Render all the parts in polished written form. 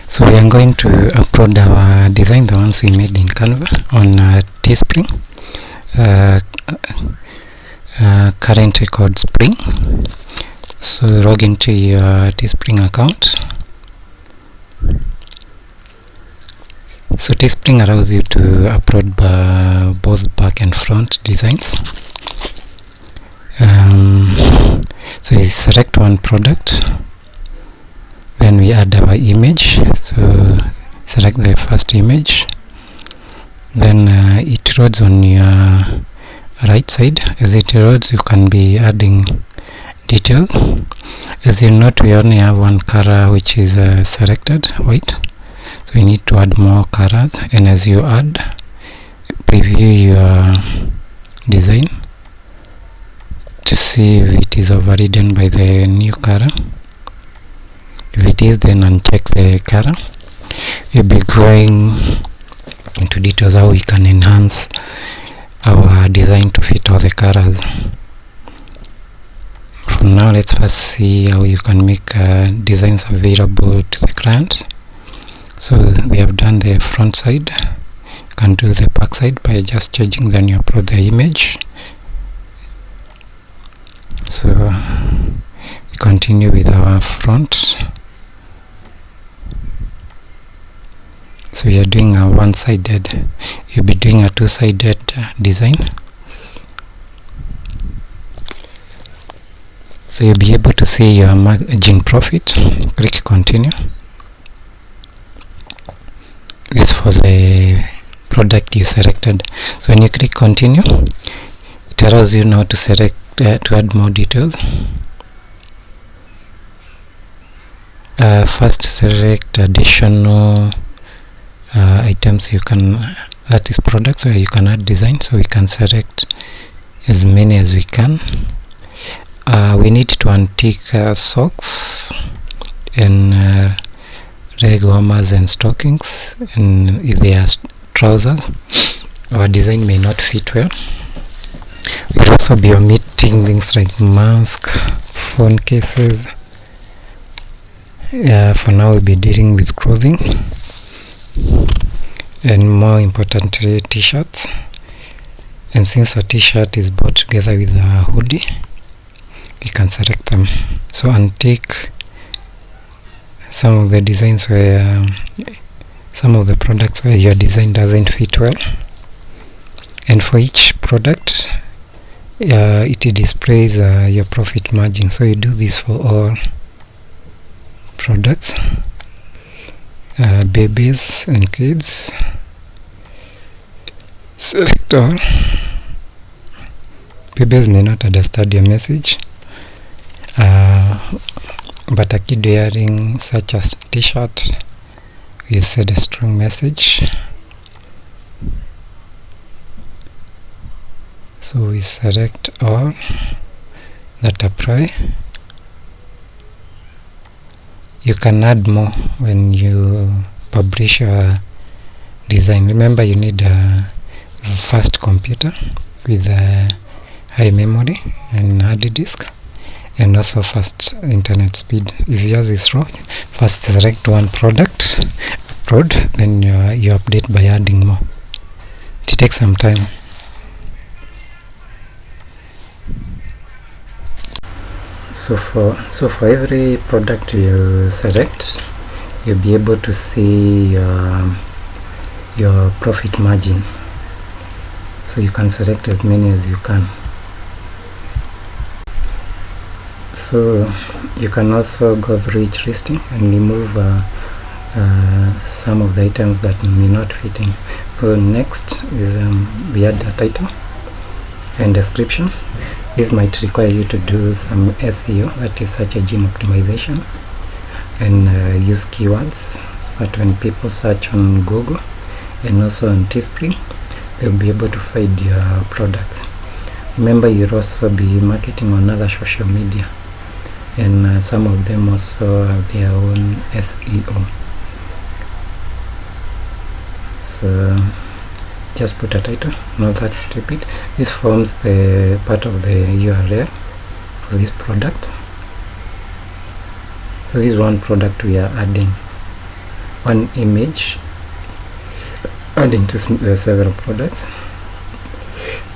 So we are going to upload our design, the ones we made in Canva, on Teespring, currently called Spring. So log into your Teespring account. So Teespring allows you to upload both back and front designs. So you select one product, then we add our image. So select the first image, then it loads on your right side. As it loads, you can be adding details. As you note, we only have one color which is selected, white, so we need to add more colors. And as you add, preview your design to see if it is overridden by the new color. If it is, then uncheck the color. We'll be going into details how we can enhance our design to fit all the colors. For now, let's first see how you can make designs available to the client. So we have done the front side. You can do the back side by just changing, then you upload the image. So we continue with our front. So we are doing a one-sided. You'll be doing a two-sided design. So you'll be able to see your margin profit. Click continue. This for the product you selected. So when you click continue, it allows you now to select to add more details. First select additional items you can add this product, so you can add design. So we can select as many as we can. We need to untick socks and leg warmers and stockings, and if they are trousers, our design may not fit well. We'll also be omitting things like mask, phone cases. For now we'll be dealing with clothing, and more importantly t-shirts. And since a t-shirt is bought together with a hoodie, we can select them. So untick some of the designs where some of the products where your design doesn't fit well, and for each product it displays your profit margin. So you do this for all products, babies and kids. Select all. Babies may not understand your message, but a kid wearing such a t-shirt will send a strong message. So we select all that apply. You can add more when you publish your design. Remember, you need a fast computer with a high memory and hard disk, and also fast internet speed. If yours is slow, first select one product, upload, then you update by adding more. It takes some time. So for every product you select, you'll be able to see your profit margin. So you can select as many as you can. So you can also go through each listing and remove some of the items that may not fit in. So next is we add a title and description. This might require you to do some SEO, that is search engine optimization, and use keywords so that when people search on Google and also on Teespring, they'll be able to find your products. Remember, you'll also be marketing on other social media, and some of them also have their own SEO. So just put a title, not that stupid. This forms the part of the URL for this product. So this is one product we are adding. one image adding to several products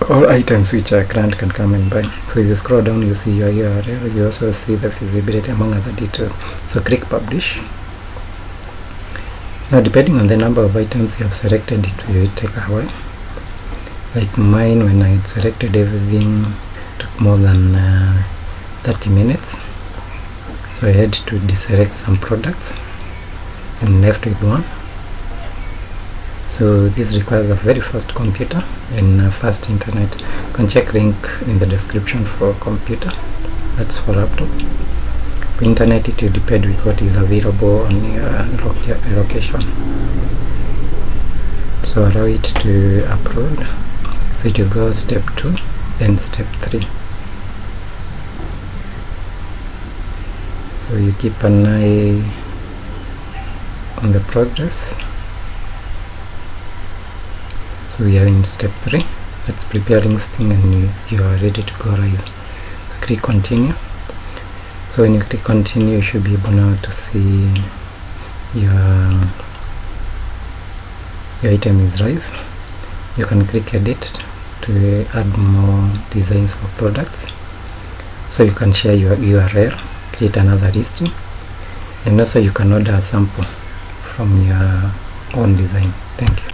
or items which a client can come and buy. So if you scroll down, you see your URL, you also see the feasibility among other details. So click publish. Now depending on the number of items you have selected, it will take a while. Like mine, when I had selected everything, took more than 30 minutes. So I had to deselect some products and left with one. So this requires a very fast computer and fast internet. You can check link in the description for computer, that's for laptop. For internet, it will depend with what is available on your location. So allow it to upload. So it will go step 2 and step 3. So you keep an eye on the progress. So we are in step 3, that's prepare listing, and you are ready to go live. So click continue. So when you click continue, you should be able now to see your item is live. You can click edit to add more designs for products. So you can share your URL, create another listing, and also you can order a sample from your own design. Thank you.